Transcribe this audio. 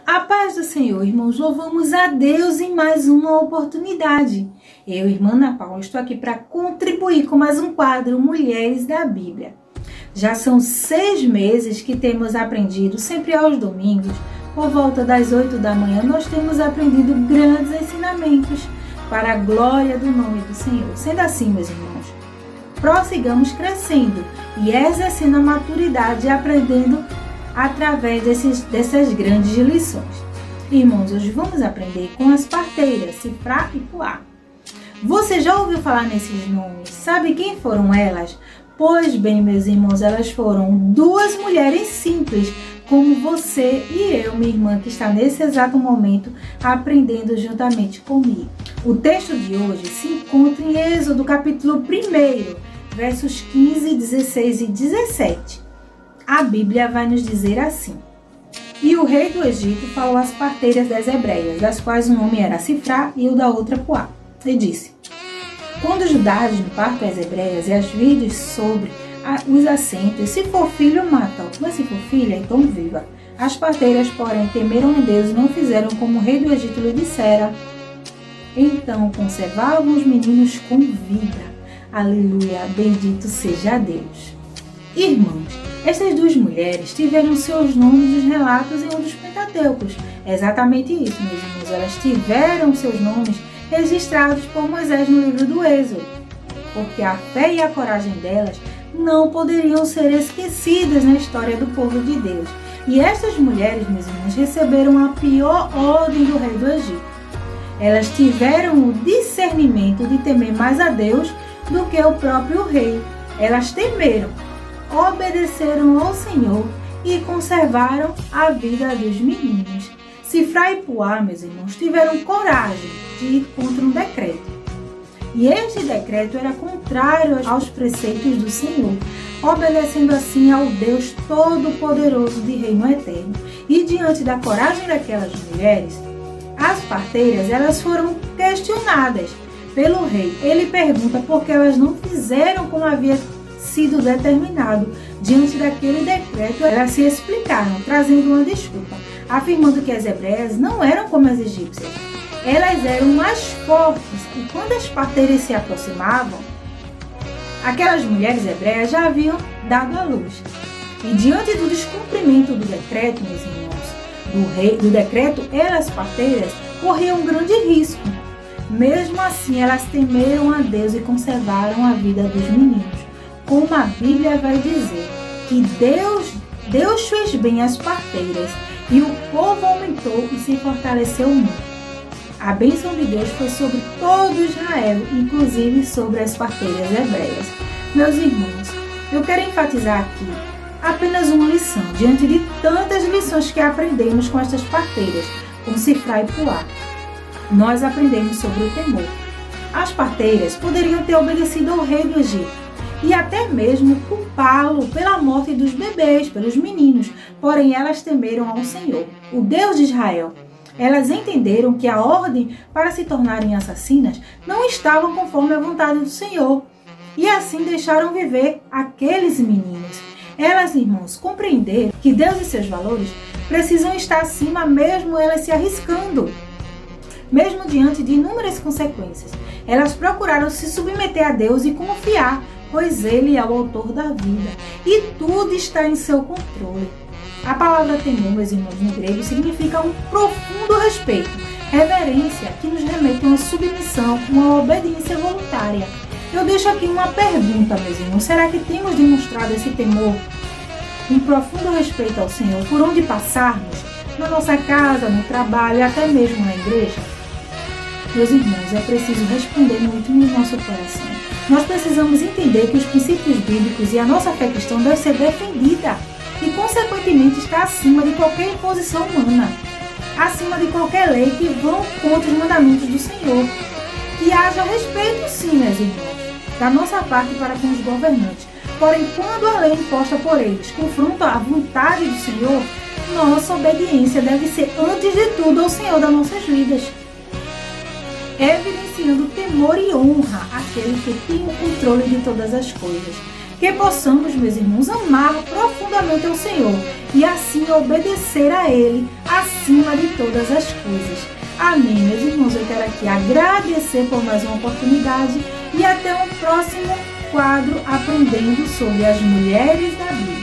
A paz do Senhor, irmãos, louvamos a Deus em mais uma oportunidade. Eu, irmã Ana Paula, estou aqui para contribuir com mais um quadro Mulheres da Bíblia. Já são 6 meses que temos aprendido, sempre aos domingos, por volta das 8 da manhã, nós temos aprendido grandes ensinamentos para a glória do nome do Senhor. Sendo assim, meus irmãos, prossigamos crescendo e exercendo a maturidade e aprendendo através dessas grandes lições. Irmãos, hoje vamos aprender com as parteiras, Sifrá e Puá. Você já ouviu falar nesses nomes? Sabe quem foram elas? Pois bem, meus irmãos, elas foram 2 mulheres simples, como você e eu, minha irmã, que está nesse exato momento aprendendo juntamente comigo. O texto de hoje se encontra em Êxodo, capítulo 1, versos 15, 16 e 17. A Bíblia vai nos dizer assim: E o rei do Egito falou às parteiras das hebreias, das quais o nome era Sifrá e o da outra Puá, e disse: Quando ajudares no parto as hebreias e as virdes sobre os assentos, se for filho, mata-o, mas se for filha, então viva. As parteiras, porém, temeram a Deus e não fizeram como o rei do Egito lhe dissera. Então conservavam os meninos com vida. Aleluia, bendito seja Deus. Irmãos, estas 2 mulheres tiveram seus nomes nos relatos em um dos Pentateucos. É exatamente isso, meus irmãos. Elas tiveram seus nomes registrados por Moisés no livro do Êxodo, porque a fé e a coragem delas não poderiam ser esquecidas na história do povo de Deus. E estas mulheres, meus irmãos, receberam a pior ordem do rei do Egito. Elas tiveram o discernimento de temer mais a Deus do que o próprio rei. Elas temeram, obedeceram ao Senhor e conservaram a vida dos meninos. Sifrá e Puá, meus irmãos, tiveram coragem de ir contra um decreto. E este decreto era contrário aos preceitos do Senhor, obedecendo assim ao Deus Todo-Poderoso de Reino Eterno. E diante da coragem daquelas mulheres, as parteiras elas foram questionadas pelo rei. Ele pergunta por que elas não fizeram como havia sido determinado. Diante daquele decreto, elas se explicaram, trazendo uma desculpa, afirmando que as hebreias não eram como as egípcias. Elas eram mais fortes e quando as parteiras se aproximavam, aquelas mulheres hebreias já haviam dado à luz. E diante do descumprimento do decreto, meus irmãos, do decreto, elas parteiras corriam um grande risco. Mesmo assim, elas temeram a Deus e conservaram a vida dos meninos. Como a Bíblia vai dizer, que Deus fez bem às parteiras e o povo aumentou e se fortaleceu muito. A bênção de Deus foi sobre todo Israel, inclusive sobre as parteiras hebreias. Meus irmãos, eu quero enfatizar aqui apenas uma lição, diante de tantas lições que aprendemos com estas parteiras, com Sifrá e Puá. Nós aprendemos sobre o temor. As parteiras poderiam ter obedecido ao rei do Egito e até mesmo culpá-lo pela morte dos bebês, pelos meninos, porém elas temeram ao Senhor, o Deus de Israel. Elas entenderam que a ordem para se tornarem assassinas não estava conforme a vontade do Senhor e assim deixaram viver aqueles meninos. Elas, irmãos, compreenderam que Deus e seus valores precisam estar acima mesmo elas se arriscando. Mesmo diante de inúmeras consequências, elas procuraram se submeter a Deus e confiar, pois Ele é o autor da vida e tudo está em seu controle. A palavra temor, meus irmãos, no grego, significa um profundo respeito, reverência, que nos remete a uma submissão, uma obediência voluntária. Eu deixo aqui uma pergunta, meus irmãos: será que temos demonstrado esse temor, um profundo respeito ao Senhor, por onde passarmos, na nossa casa, no trabalho e até mesmo na igreja? Meus irmãos, é preciso responder no íntimo do nosso coração. Nós precisamos entender que os princípios bíblicos e a nossa fé cristã deve ser defendida e, consequentemente, está acima de qualquer imposição humana, acima de qualquer lei que vão contra os mandamentos do Senhor. Que haja respeito, sim, meus irmãos, da nossa parte para com os governantes. Porém, quando a lei imposta por eles confronta a vontade do Senhor, nossa obediência deve ser, antes de tudo, ao Senhor das nossas vidas, evidenciando temor e honra àquele que tem o controle de todas as coisas. Que possamos, meus irmãos, amar profundamente ao Senhor e assim obedecer a Ele, assim acima de todas as coisas. Amém, meus irmãos. Eu quero aqui agradecer por mais uma oportunidade e até um próximo quadro Aprendendo sobre as Mulheres da Bíblia.